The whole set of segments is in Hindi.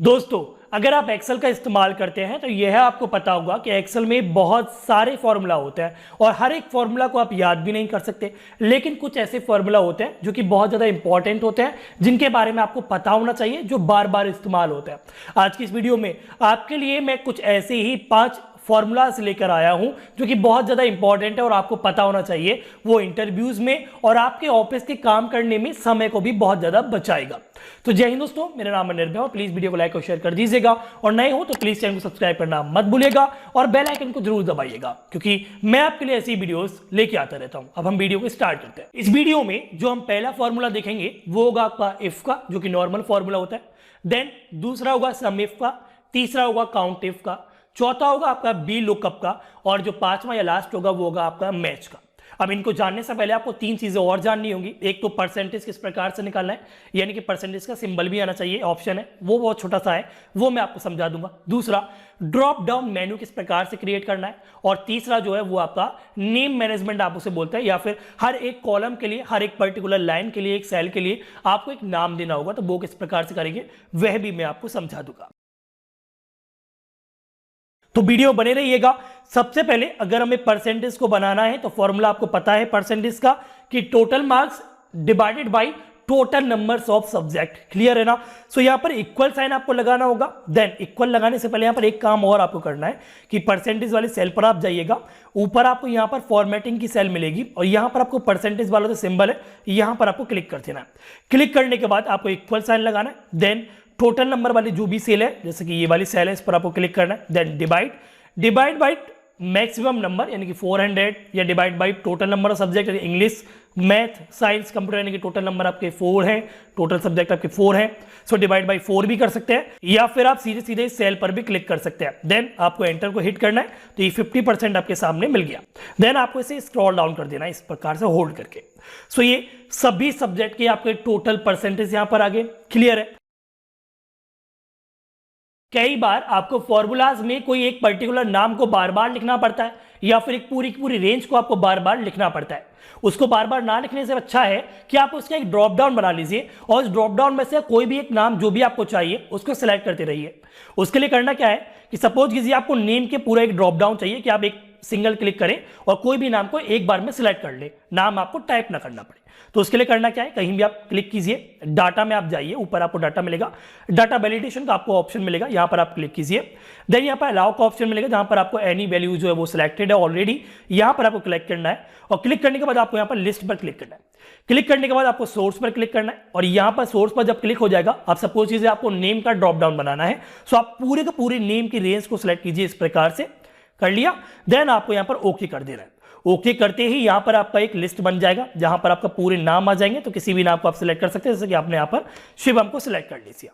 दोस्तों, अगर आप एक्सेल का इस्तेमाल करते हैं तो यह आपको पता होगा कि एक्सेल में बहुत सारे फॉर्मूला होते हैं और हर एक फॉर्मूला को आप याद भी नहीं कर सकते। लेकिन कुछ ऐसे फॉर्मूला होते हैं जो कि बहुत ज़्यादा इंपॉर्टेंट होते हैं, जिनके बारे में आपको पता होना चाहिए, जो बार बार इस्तेमाल होते हैं। आज की इस वीडियो में आपके लिए मैं कुछ ऐसे ही 5 फॉर्मूलाज लेकर आया हूं जो कि बहुत ज़्यादा इंपॉर्टेंट है और आपको पता होना चाहिए। वो इंटरव्यूज में और आपके ऑफिस के काम करने में समय को भी बहुत ज़्यादा बचाएगा। तो जय हिंद दोस्तों, मेरा नाम है निर्भय और प्लीज़ वीडियो को लाइक और शेयर कर दीजिएगा और नए हो तो प्लीज़ चैनल को सब्सक्राइब करना मत भूलिएगा और बेल आइकन को जरूर दबाइएगा, क्योंकि मैं आपके लिए ऐसी वीडियोस लेके आता रहता हूं। अब हम वीडियो को स्टार्ट करते हैं। इस वीडियो में जो हम पहला फॉर्मूला देखेंगे वो होगा आपका इफ का, जो कि नॉर्मल फॉर्मूला होता है। देन दूसरा होगा सम इफ का, तीसरा होगा काउंट इफ का, चौथा होगा आपका बी लुकअप का और जो पांचवा या लास्ट होगा वो होगा आपका मैच का। अब इनको जानने से पहले आपको 3 चीजें और जाननी होंगी। एक तो परसेंटेज किस प्रकार से निकालना है, यानी कि परसेंटेज का सिंबल भी आना चाहिए, ऑप्शन है वो बहुत छोटा सा है, वो मैं आपको समझा दूंगा। दूसरा, ड्रॉप डाउन मेन्यू किस प्रकार से क्रिएट करना है और तीसरा जो है वो आपका नेम मैनेजमेंट आप उसे बोलते हैं, या फिर हर एक कॉलम के लिए, हर एक पर्टिकुलर लाइन के लिए, एक सेल के लिए आपको एक नाम देना होगा, तो वो किस प्रकार से करेंगे वह भी मैं आपको समझा दूंगा। तो वीडियो बने रहिएगा। सबसे पहले अगर हमें परसेंटेज को बनाना है तो फॉर्मूला आपको पता है परसेंटेज का, कि total marks divided by total numbers of subject. Clear है ना? सो यहां पर इक्वल साइन आपको लगाना होगा। देन इक्वल लगाने से पहले यहां पर एक काम और आपको करना है कि परसेंटेज वाले सेल पर आप जाइएगा, ऊपर आपको यहां पर फॉर्मेटिंग की सेल मिलेगी और यहां पर आपको परसेंटेज वाला जो सिंबल है यहां पर आपको क्लिक कर देना है। क्लिक करने के बाद आपको इक्वल साइन लगाना है। देन टोटल नंबर वाली जो भी सेल है, जैसे कि ये वाली सेल है, इस पर आपको क्लिक करना है। Then divide by maximum number यानी कि 400, या divide by total number of subject, English, math, science, computer, यानी कि टोटल नंबर आपके 4 हैं, टोटल सब्जेक्ट आपके 4 हैं। सो डिवाइड बाय 4 भी कर सकते हैं, या फिर आप सीधे सीधे सेल पर भी क्लिक कर सकते हैं। देन आपको एंटर को हिट करना है, तो ये 50% आपके सामने मिल गया। देन आपको इसे स्क्रॉल डाउन कर देना है इस प्रकार से होल्ड करके। सो ये सभी सब्जेक्ट के आपके टोटल परसेंटेज यहां पर आ गए। क्लियर है? कई बार आपको फॉर्मूलाज में कोई एक पर्टिकुलर नाम को बार बार लिखना पड़ता है, या फिर एक पूरी की पूरी रेंज को आपको बार बार लिखना पड़ता है। उसको बार बार ना लिखने से अच्छा है कि आप उसका एक ड्रॉप डाउन बना लीजिए और उस ड्रॉप डाउन में से कोई भी एक नाम जो भी आपको चाहिए उसको सिलेक्ट करते रहिए। उसके लिए करना क्या है कि सपोज कीजिए आपको नेम के पूरा एक ड्रॉप डाउन चाहिए, कि आप एक सिंगल क्लिक करें और कोई भी नाम को एक बार में सिलेक्ट कर ले, नाम आपको टाइप ना करना पड़े। तो उसके लिए करना क्या है, कहीं भी आप क्लिक कीजिए, डाटा में आप जाइए, ऊपर आपको डाटा मिलेगा, डाटा वैलिडेशन का आपको ऑप्शन मिलेगा, यहां पर आप क्लिक कीजिए। देन यहां पर अलाउ का ऑप्शन मिलेगा, जहां पर आपको एनी वैल्यू जो है वो सिलेक्टेड है ऑलरेडी, यहां पर आपको क्लिक करना है और क्लिक करने के बाद आपको यहां पर लिस्ट पर क्लिक करना है। क्लिक करने के बाद आपको सोर्स पर क्लिक करना है और यहां पर सोर्स पर जब क्लिक हो जाएगा, आप सपोज कीजिए आपको नेम का ड्रॉप डाउन बनाना है, सो आप पूरे के पूरे नेम की रेंज को सिलेक्ट कीजिए। इस प्रकार से कर लिया। देन आपको यहां पर ओके कर देना है। ओके करते ही यहां पर आपका एक लिस्ट बन जाएगा, जहां पर आपका पूरे नाम आ जाएंगे। तो किसी भी नाम को आप सिलेक्ट कर सकते हैं, जैसे कि आपने यहां पर शिवम को सिलेक्ट कर लीजिए।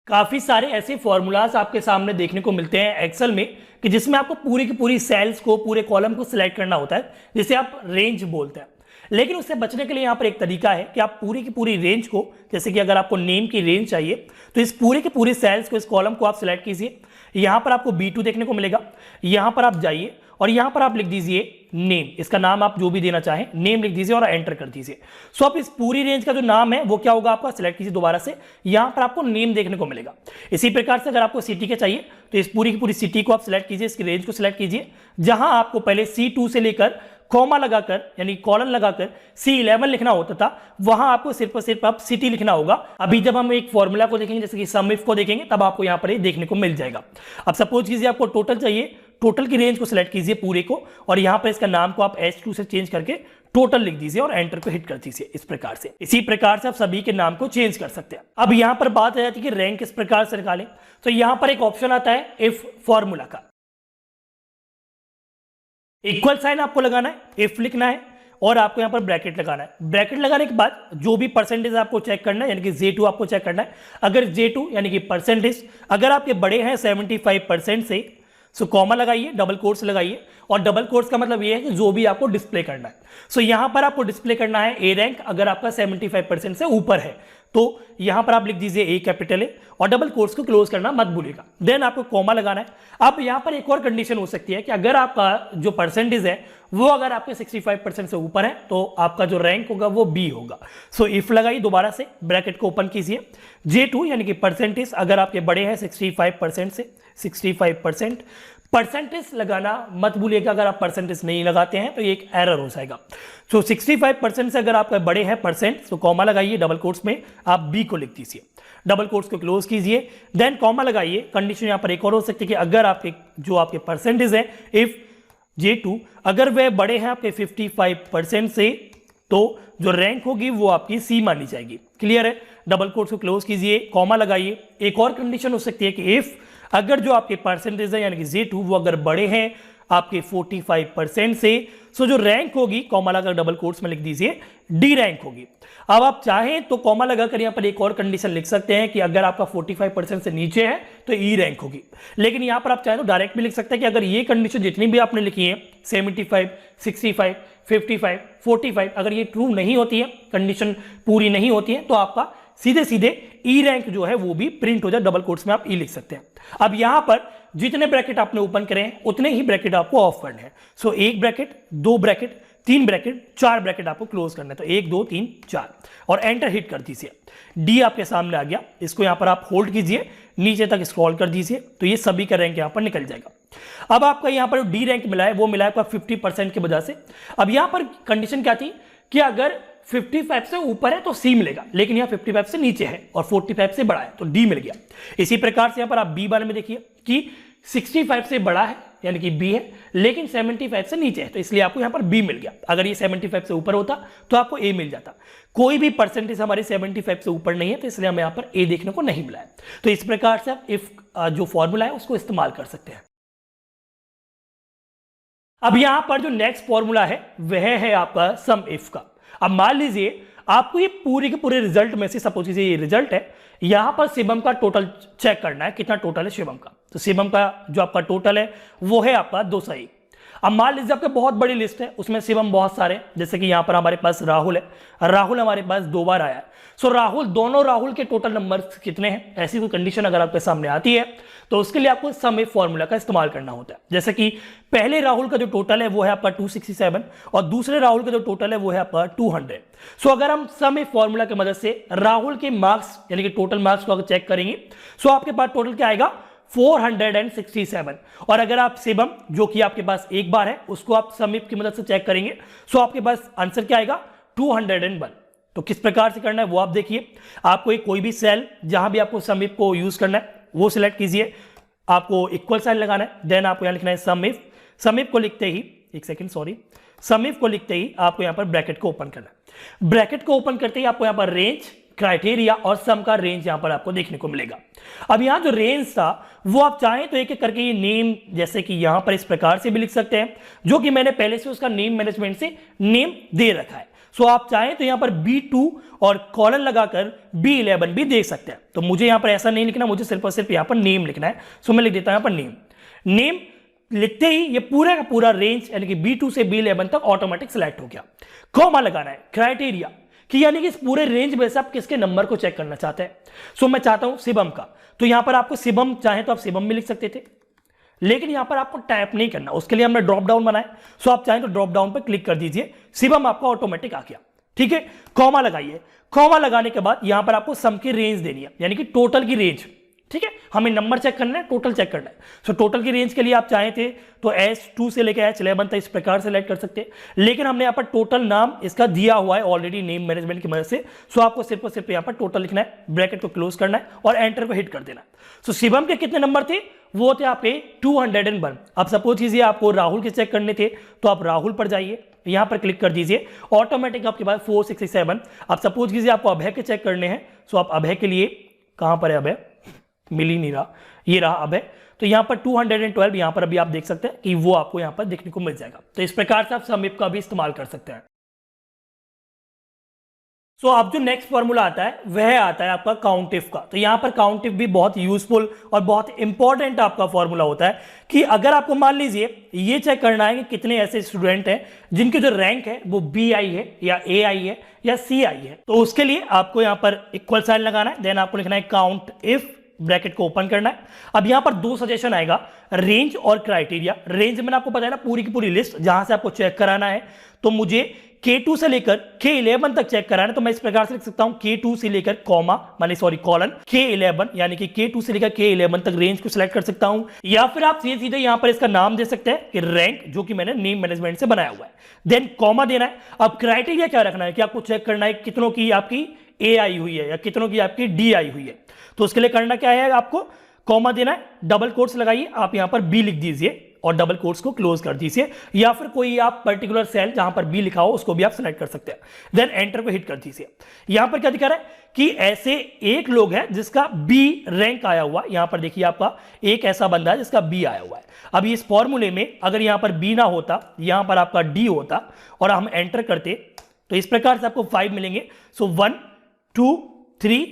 काफी सारे ऐसे फॉर्मूलाज आपके सामने देखने को मिलते हैं एक्सेल में, कि जिसमें आपको पूरी की पूरी सेल्स को, पूरे कॉलम को सिलेक्ट करना होता है, जिसे आप रेंज बोलते हैं। लेकिन उससे बचने के लिए यहां पर एक तरीका है कि आप पूरी की पूरी रेंज को, जैसे कि अगर आपको नेम की रेंज चाहिए तो इस पूरी की पूरी सेल्स को, इस कॉलम को आप सिलेक्ट कीजिए। यहां पर आपको B2 देखने को मिलेगा, यहां पर आप जाइए और यहां पर आप लिख दीजिए नेम। इसका नाम आप जो भी देना चाहें नेम लिख दीजिए और एंटर कर दीजिए। सो आप इस पूरी रेंज का जो नाम है वो क्या होगा आपका, सिलेक्ट कीजिए दोबारा से, यहां पर आपको नेम देखने को मिलेगा। इसी प्रकार से अगर आपको सिटी के चाहिए तो इस पूरी की पूरी सिटी को आप सिलेक्ट कीजिए, इसकी रेंज को सिलेक्ट कीजिए। जहां आपको पहले C2 से लेकर कॉमा लगाकर, यानी कॉलन लगाकर C11 लिखना होता था, वहां आपको सिर्फ और सिर्फ आप सिटी लिखना होगा। अभी जब हम एक फॉर्मूला को देखेंगे, जैसे कि सम इफ को देखेंगे, तब आपको यहां पर ये देखने को मिल जाएगा। अब सपोज कीजिए आपको टोटल चाहिए, टोटल की रेंज को सिलेक्ट कीजिए पूरे को, और यहां पर इसका नाम को आप H2 से चेंज करके टोटल लिख दीजिए और एंटर को हिट कर दीजिए। इस प्रकार से, इसी प्रकार से आप सभी के नाम को चेंज कर सकते हैं। अब यहां पर बात आ जाती है कि रैंक किस प्रकार से निकालें। तो यहां पर एक ऑप्शन आता है इफ फॉर्मूला का। इक्वल साइन आपको लगाना है, इफ लिखना है और आपको यहां पर ब्रैकेट लगाना है। ब्रैकेट लगाने के बाद जो भी परसेंटेज आपको चेक करना है, यानी कि J2 आपको चेक करना है। अगर J2 यानी कि परसेंटेज अगर आपके बड़े हैं 75% से, सो कॉमा लगाइए, डबल कोट्स लगाइए, और डबल कोट्स का मतलब ये है कि जो भी आपको डिस्प्ले करना है। सो यहां पर आपको डिस्प्ले करना है A रैंक, अगर आपका 75% से ऊपर है तो यहां पर आप लिख दीजिए ए कैपिटल ए और डबल कोट्स को क्लोज करना मत भूलिएगा। देन आपको कॉमा लगाना है। अब यहां पर एक और कंडीशन हो सकती है कि अगर आपका जो परसेंटेज है वो अगर आपके 65% से ऊपर है तो आपका जो रैंक होगा वो बी होगा। सो इफ लगाइए, दोबारा से ब्रैकेट को ओपन कीजिए, J2 यानी कि परसेंटेज अगर आपके बड़े हैं 65% से, 65% परसेंटेज लगाना मत भूलिएगा। अगर आप परसेंटेज नहीं लगाते हैं तो ये एक एरर हो जाएगा। सो 65% से अगर आपके बड़े हैं परसेंट तो कॉमा लगाइए, डबल कोट्स में आप बी को लिख दीजिए, डबल कोट्स को क्लोज कीजिए, देन कॉमा लगाइए। कंडीशन यहां पर एक और हो सकती है कि अगर आपके जो आपके परसेंटेज है इफ J2 अगर वह बड़े हैं आपके 55% से तो जो रैंक होगी वो आपकी सी मानी जाएगी। क्लियर है? डबल कोट्स को क्लोज कीजिए, कॉमा लगाइए। एक और कंडीशन हो सकती है कि इफ अगर जो आपके परसेंटेज है यानी कि J2 वो अगर बड़े हैं आपके 45% से, सो जो रैंक होगी कॉमा लगाकर डबल कोट्स में लिख दीजिए डी रैंक होगी। अब आप चाहें तो कॉमा लगाकर यहां पर एक और कंडीशन लिख सकते हैं कि अगर आपका 45% से नीचे है तो ई रैंक होगी। लेकिन यहां पर आप चाहें तो डायरेक्ट भी लिख सकते हैं कि अगर ये कंडीशन जितनी भी आपने लिखी है 75, 65, 55, 45 अगर ये ट्रू नहीं होती है, कंडीशन पूरी नहीं होती है, तो आपका सीधे सीधे ई रैंक जो है वो भी प्रिंट हो जाए। डबल कोट्स में आप ई लिख सकते हैं। अब यहां पर जितने ब्रैकेट आपने ओपन करे हैं उतने ही ब्रैकेट आपको ऑफ करने हैं। सो एक ब्रैकेट, दो ब्रैकेट, तीन ब्रैकेट, चार ब्रैकेट आपको क्लोज करना है। तो 1 2 3 4 और एंटर हिट कर दीजिए। डी आपके सामने आ गया, इसको यहां पर आप होल्ड कीजिए, नीचे तक स्क्रॉल कर दीजिए तो ये सभी का रैंक यहां पर निकल जाएगा। अब आपका यहां पर डी रैंक मिला है वो मिला है आपका 50% की वजह से। अब यहां पर कंडीशन क्या थी कि अगर 55 से ऊपर है तो सी मिलेगा, लेकिन यहां 55 से नीचे है और 45 से बड़ा है तो डी मिल गया। इसी प्रकार से यहां पर आप बी बारे में देखिए कि 65 से बड़ा है यानी कि बी है, लेकिन 75 से नीचे है तो इसलिए आपको यहां पर बी मिल गया। अगर ये 75 से ऊपर होता तो आपको ए मिल जाता। कोई भी परसेंटेज हमारी 75 से ऊपर नहीं है तो इसलिए हमें यहां पर ए देखने को नहीं मिला है। तो इस प्रकार से आप इफ जो फॉर्मूला है उसको इस्तेमाल कर सकते हैं। अब यहां पर जो नेक्स्ट फॉर्मूला है वह है आपका सम इफ का। अब मान लीजिए आपको ये पूरे के पूरे रिजल्ट में से, सपोज कीजिए ये रिजल्ट है, यहां पर शिवम का टोटल चेक करना है, कितना टोटल है शिवम का। तो शिवम का जो आपका टोटल है वो है आपका 201। अब मान लीजिए आपके बहुत बड़ी लिस्ट है, उसमें शिवम बहुत सारे, जैसे कि यहां पर हमारे पास राहुल है, राहुल हमारे पास 2 बार आया है। सो राहुल, दोनों राहुल के टोटल नंबर कितने हैं, ऐसी कोई कंडीशन अगर आपके सामने आती है तो उसके लिए आपको सम इफ फॉर्मूला का इस्तेमाल करना होता है। जैसे कि पहले राहुल का जो टोटल है वो है आपका 267 और दूसरे राहुल का जो टोटल है वो है आपका 200। सो अगर हम सम इफ फॉर्मूला की मदद से राहुल के मार्क्स यानी कि टोटल मार्क्स को अगर चेक करेंगे सो आपके पास टोटल क्या आएगा 467। और अगर आप शिवम जो कि आपके पास एक बार है उसको आप सम इफ की मदद से चेक करेंगे सो आपके पास आंसर क्या आएगा 201। तो किस प्रकार से करना है वो आप देखिए। आपको कोई भी सेल जहां भी आपको सम इफ को यूज करना है वो सिलेक्ट कीजिए, आपको इक्वल साइन लगाना है, देन आपको यहां लिखना है सम इफ। सम इफ को लिखते ही, एक सेकंड सॉरी, सम इफ को लिखते ही आपको यहां पर ब्रैकेट को ओपन करना है। ब्रैकेट को ओपन करते ही आपको यहां पर रेंज, क्राइटेरिया और सम का रेंज यहां पर आपको देखने को मिलेगा। अब यहां जो रेंज था वो आप चाहें तो एक एक करके ये नेम, जैसे कि यहां पर इस प्रकार से भी लिख सकते हैं, जो कि मैंने पहले से उसका नेम मैनेजमेंट से नेम दे रखा है। सो आप चाहें तो यहां पर B2 और कॉलन लगाकर B11 भी देख सकते हैं। तो मुझे यहां पर ऐसा नहीं लिखना, मुझे सिर्फ और सिर्फ यहां पर नेम लिखना है। सो मैं लिख देता हूं यहां पर नेम। नेम लिखते ही ये पूरा का पूरा रेंज यानी कि B2 से B11 तक ऑटोमेटिक सिलेक्ट हो गया। कॉमा लगाना है, क्राइटेरिया कि यानी कि इस पूरे रेंज में से आप किसके नंबर को चेक करना चाहते हैं। सो मैं चाहता हूं शिवम का, तो यहां पर आपको शिवम चाहे तो आप शिवम में लिख सकते थे, लेकिन यहां पर आपको टाइप नहीं करना, उसके लिए हमने ड्रॉप डाउन बनाया। सो आप चाहें तो ड्रॉप डाउन पर क्लिक कर दीजिए, शिवम आपका ऑटोमेटिक आ गया। ठीक है, कॉमा लगाइए। कॉमा लगाने के बाद यहां पर आपको सम की रेंज देनी है यानी कि टोटल की रेंज। ठीक है, हमें नंबर चेक करना है, टोटल चेक करना है। सो टोटल की रेंज के लिए आप चाहे थे तो S2 से लेकर H11 तक इस प्रकार से सेलेक्ट कर सकते हैं, लेकिन हमने यहाँ पर टोटल नाम इसका दिया हुआ है ऑलरेडी नेम मैनेजमेंट की मदद से। सो आपको सिर्फ और सिर्फ यहाँ पर टोटल लिखना है, ब्रैकेट को क्लोज करना है और एंटर को हिट कर देना है। सो शिवम के कितने नंबर थे, वो थे आपके 201। अब सपोज कीजिए आपको राहुल के चेक करने थे तो आप राहुल पर जाइए, यहां पर क्लिक कर दीजिए, ऑटोमेटिक आपके पास 467। अब सपोज कीजिए आपको अभय के चेक करने हैं, सो आप अभय के लिए, कहां पर है अभय, मिल ही नहीं रहा, ये रहा अभय। तो यहां पर 212 यहां पर अभी आप देख सकते हैं कि वो आपको यहां पर देखने को मिल जाएगा। तो इस प्रकार से आप सम इफ का भी इस्तेमाल कर सकते हैं। सो अब जो नेक्स्ट फॉर्मूला आता है वह आता है आपका काउंटिफ का। तो यहां पर काउंटिफ भी बहुत यूजफुल और बहुत इंपॉर्टेंट आपका फॉर्मूला होता है कि अगर आपको मान लीजिए ये चेक करना है कि कितने ऐसे स्टूडेंट हैं जिनके जो रैंक है वो बी आई है या ए आई है या सी आई है, तो उसके लिए आपको यहां पर इक्वल साइन लगाना है, देन आपको लिखना है काउंट इफ, ब्रैकेट को ओपन करना है। अब यहां पर दो सजेशन आएगा, रेंज और क्राइटेरिया। रेंज मैंने आपको बताया ना पूरी की पूरी लिस्ट जहां से आपको चेक कराना है, तो मुझे K2 से लेकर K11 तक चेक कराना है, तो मैं इस प्रकार से लिख सकता हूं K2 से लेकर कॉलन K11, यानी कि K2 से लेकर K11 तक रेंज को सिलेक्ट कर सकता हूं, या फिर आप सीधे यहां पर इसका नाम दे सकते हैं कि रैंक, जो कि मैंने नेम मैनेजमेंट से बनाया हुआ है, देन कॉमा देना है। अब क्राइटेरिया क्या रखना है कि आपको चेक करना है कितनों की आपकी ए आई हुई है या कितनों की आपकी डी आई हुई है, तो उसके लिए करना क्या है, आपको कॉमा देना है, डबल कोट्स लगाइए, आप यहां पर बी लिख दीजिए और डबल कोट्स को क्लोज कर दीजिए, या फिर कोई आप पर्टिकुलर सेल जहां पर बी लिखा हो उसको भी आप सिलेक्ट कर सकते हैं, देन एंटर को हिट कर दीजिए। यहां पर क्या दिखा रहा है कि ऐसे एक लोग हैं जिसका बी रैंक आया हुआ, यहां पर देखिए आपका एक ऐसा बंदा है जिसका बी आया हुआ है। अब इस फॉर्मूले में अगर यहां पर बी ना होता, यहां पर आपका डी होता और हम एंटर करते, तो इस प्रकार से आपको 5 मिलेंगे। सो 1 2 3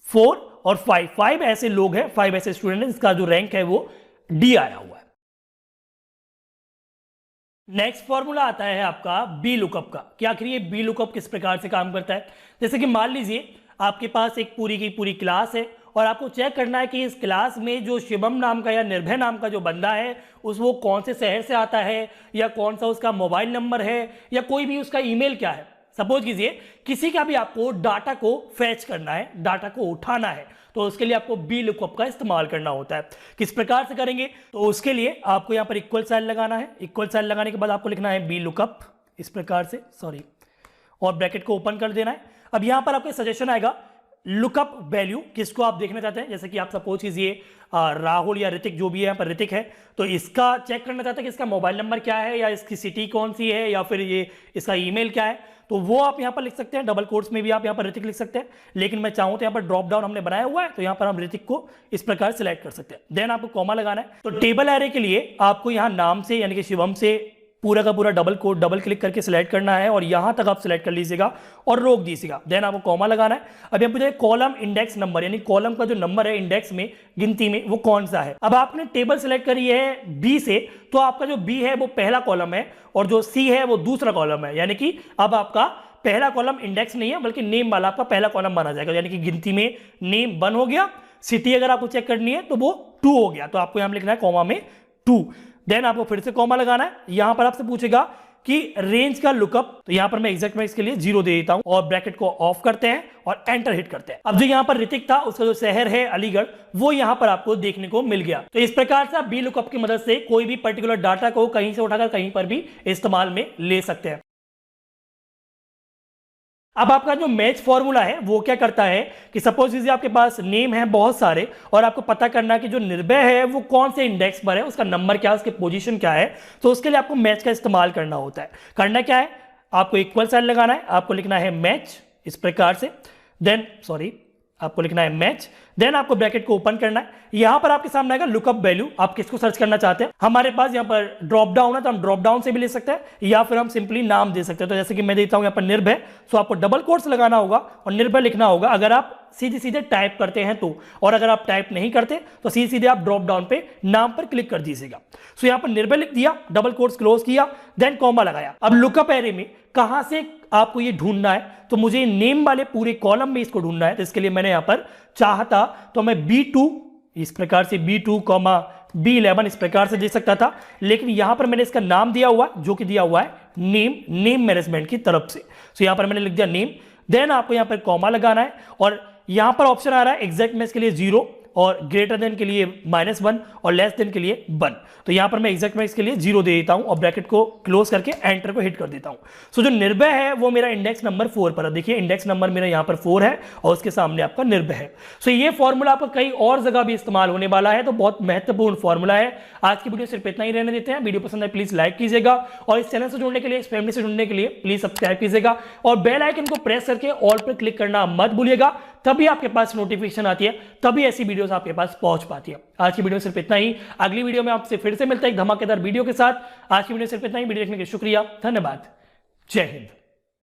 4 और 5 ऐसे लोग हैं, 5 ऐसे स्टूडेंट हैं जिसका जो रैंक है वो डी आया हुआ है। नेक्स्ट फॉर्मूला आता है आपका बी लुकअप का कि आखिर ये बी लुकअप किस प्रकार से काम करता है। जैसे कि मान लीजिए आपके पास एक पूरी की पूरी क्लास है और आपको चेक करना है कि इस क्लास में जो शिवम नाम का या निर्भय नाम का जो बंदा है वो कौन से शहर से आता है, या कौन सा उसका मोबाइल नंबर है, या कोई भी उसका ईमेल क्या है। सपोज कीजिए किसी का भी आपको डाटा को फैच करना है, डाटा को उठाना है, तो उसके लिए आपको बी लुकअप का इस्तेमाल करना होता है। किस प्रकार से करेंगे, तो उसके लिए आपको यहां पर इक्वल साइन लगाना है, इक्वल साइन लगाने के बाद आपको लिखना है बी लुकअप इस प्रकार से, और ब्रैकेट को ओपन कर देना है। अब यहां पर आपको सजेशन आएगा लुकअप वैल्यू, किसको आप देखना चाहते हैं, जैसे कि आप सपोज कीजिए राहुल या ऋतिक, जो भी है यहाँ पर ऋतिक है, तो इसका चेक करना चाहते हैं कि इसका मोबाइल नंबर क्या है, या इसकी सिटी कौन सी है, या फिर ये इसका ईमेल क्या है, तो वो आप यहाँ पर लिख सकते हैं। डबल कोट्स में भी आप यहाँ पर ऋतिक लिख सकते हैं, लेकिन मैं चाहूँ तो यहाँ पर ड्रॉप डाउन हमने बनाया हुआ है, तो यहाँ पर हम ऋतिक को इस प्रकार सिलेक्ट कर सकते हैं। देन आपको कॉमा लगाना है। तो टेबल एरे के लिए आपको यहाँ नाम से यानी कि शिवम से पूरा का पूरा डबल क्लिक करके सिलेक्ट करना है और यहां तक आप सिलेक्ट कर लीजिएगा और रोक दीजिएगा। देन आपको कॉमा लगाना है। अब यहाँ पूछे कॉलम इंडेक्स नंबर, यानी कॉलम का जो नंबर है इंडेक्स में, गिनती में, वो कौन सा है। अब आपने टेबल सिलेक्ट करी है बी से, तो आपका जो बी है वो पहला कॉलम है और जो सी है वो दूसरा कॉलम है, यानी कि अब आपका पहला कॉलम इंडेक्स नहीं है बल्कि नेम वाला आपका पहला कॉलम माना जाएगा, यानी कि गिनती में नेम 1 हो गया, सिटी अगर आपको चेक करनी है तो वो 2 हो गया, तो आपको यहां लिखना है कॉमा में 2। देन आपको फिर से कॉमा लगाना है। यहां पर आपसे पूछेगा कि रेंज का लुकअप, तो यहां पर मैं एग्जैक्ट मैक्स के लिए 0 दे देता हूं और ब्रैकेट को ऑफ करते हैं और एंटर हिट करते हैं। अब जो यहां पर ऋतिक था उसका जो शहर है अलीगढ़, वो यहां पर आपको देखने को मिल गया। तो इस प्रकार से आप बी लुकअप की मदद से कोई भी पर्टिकुलर डाटा को कहीं से उठाकर कहीं पर भी इस्तेमाल में ले सकते हैं। अब आपका जो मैच फॉर्मूला है वो क्या करता है कि सपोज कीजिए आपके पास नेम है बहुत सारे और आपको पता करना है कि जो निर्भय है वो कौन से इंडेक्स पर है, उसका नंबर क्या है, उसकी पोजीशन क्या है, तो उसके लिए आपको मैच का इस्तेमाल करना होता है। करना क्या है, आपको इक्वल साइन लगाना है, आपको लिखना है मैच इस प्रकार से, देन आपको लिखना है मैच, देन आपको ब्रैकेट को ओपन करना है। यहां पर आपके सामने आएगा लुकअप वैल्यू, आप किसको सर्च करना चाहते हैं। हमारे पास यहां पर ड्रॉप डाउन है तो हम ड्रॉप डाउन से भी ले सकते हैं या फिर हम सिंपली नाम दे सकते हैं। तो जैसे कि मैं देता हूं यहां पर निर्भय, तो आपको डबल कोट्स लगाना होगा और निर्भय लिखना होगा अगर आप सीधे टाइप करते हैं तो, और अगर आप टाइप नहीं करते तो सीधे आप ड्रॉप डाउन पे नाम पर क्लिक कर दीजिएगा। सो यहां पर निर्भय लिख दिया, डबल कोट्स क्लोज किया, देन कॉमा लगाया। अब लुकअप एरे में कहां से आपको ये ढूंढना है, तो मुझे नेम वाले पूरे कॉलम में इसको ढूंढना है, तो इसके लिए मैंने यहां पर चाहता तो मैं B2 इस प्रकार से B2, B11 इस प्रकार से दे सकता था, लेकिन यहां पर मैंने इसका नाम दिया हुआ जो कि दिया हुआ है नेम मैनेजमेंट की तरफ से। सो यहां पर मैंने लिख दिया नेम, देन आपको यहां पर कॉमा लगाना है और यहां पर ऑप्शन आ रहा है एग्जैक्ट मैच के लिए 0 और ग्रेटर देन के लिए -1 और लेस देन के लिए 1। तो यहां पर मैं एग्जैक्ट मैक्स के लिए 0 दे देता हूं और ब्रैकेट को क्लोज करके एंटर को हिट कर देता हूं। सो जो निर्भय है वो मेरा इंडेक्स नंबर 4 पर है। देखिए इंडेक्स नंबर मेरा यहां पर 4 है और उसके सामने आपका निर्भय है। सो ये फॉर्मूला आपका कई और जगह भी इस्तेमाल होने वाला है, तो बहुत महत्वपूर्ण फॉर्मूला है। आज की वीडियो सिर्फ इतना ही रहने देते हैं। वीडियो पसंद है प्लीज लाइक कीजिएगा और इस चैनल से जुड़ने के लिए, इस फैमिली से जुड़ने के लिए प्लीज सब्सक्राइब कीजिएगा और बेल आइकन को प्रेस करके ऑल पर क्लिक करना मत भूलिएगा, तभी आपके पास नोटिफिकेशन आती है, तभी ऐसी वीडियोस आपके पास पहुंच पाती है। आज की वीडियो सिर्फ इतना ही, अगली वीडियो में आपसे फिर से मिलता है एक धमाकेदार वीडियो के साथ। आज की वीडियो सिर्फ इतना ही, वीडियो देखने के लिए शुक्रिया, धन्यवाद, जय हिंद।